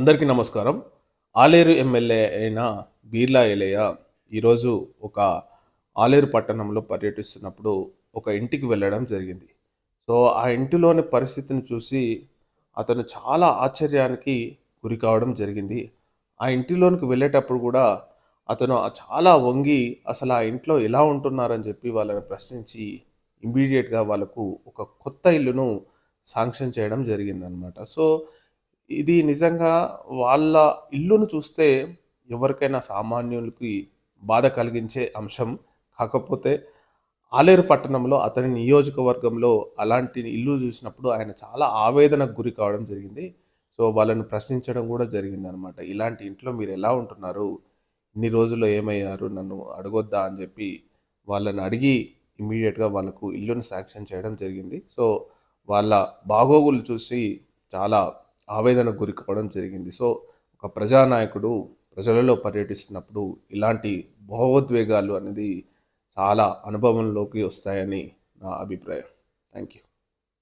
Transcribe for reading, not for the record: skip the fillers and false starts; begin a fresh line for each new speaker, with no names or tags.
అందరికీ నమస్కారం. ఆలేరు ఎమ్మెల్యే అయిన బీర్లా ఎలయ్య ఈరోజు ఒక ఆలేరు పట్టణంలో పర్యటిస్తున్నప్పుడు ఒక ఇంటికి వెళ్ళడం జరిగింది. సో, ఆ ఇంటిలోని పరిస్థితిని చూసి అతను చాలా ఆశ్చర్యానికి గురి కావడం జరిగింది. ఆ ఇంటిలోనికి వెళ్ళేటప్పుడు కూడా అతను చాలా వంగి అసలు ఆ ఇంట్లో ఎలా ఉంటున్నారని చెప్పి వాళ్ళని ప్రశ్నించి ఇమ్మీడియేట్‌గా వాళ్ళకు ఒక కొత్త ఇల్లును శాంక్షన్ చేయడం జరిగిందనమాట. సో, ఇది నిజంగా వాళ్ళ ఇల్లును చూస్తే ఎవరికైనా సామాన్యులకి బాధ కలిగించే అంశం. కాకపోతే ఆలేరు పట్టణంలో అతని నియోజకవర్గంలో అలాంటి ఇల్లు చూసినప్పుడు ఆయన చాలా ఆవేదనకు గురి కావడం జరిగింది. సో, వాళ్ళని ప్రశ్నించడం కూడా జరిగిందనమాట. ఇలాంటి ఇంట్లో మీరెలా ఉంటున్నారు? ఇన్ని రోజుల్లో ఏమయ్యారు? నన్ను అడగొద్దా? అని చెప్పి వాళ్ళని అడిగి ఇమ్మీడియేట్‌గా వాళ్ళకు ఇల్లుని శాంక్షన్ చేయడం జరిగింది. సో, వాళ్ళ బాగోగులు చూసి చాలా ఆవేదనకు గురి కావడం జరిగింది. సో, ఒక ప్రజానాయకుడు ప్రజలలో పర్యటిస్తున్నప్పుడు ఇలాంటి భావోద్వేగాలు అనేది చాలా అనుభవంలోకి వస్తాయని నా అభిప్రాయం. Thank you.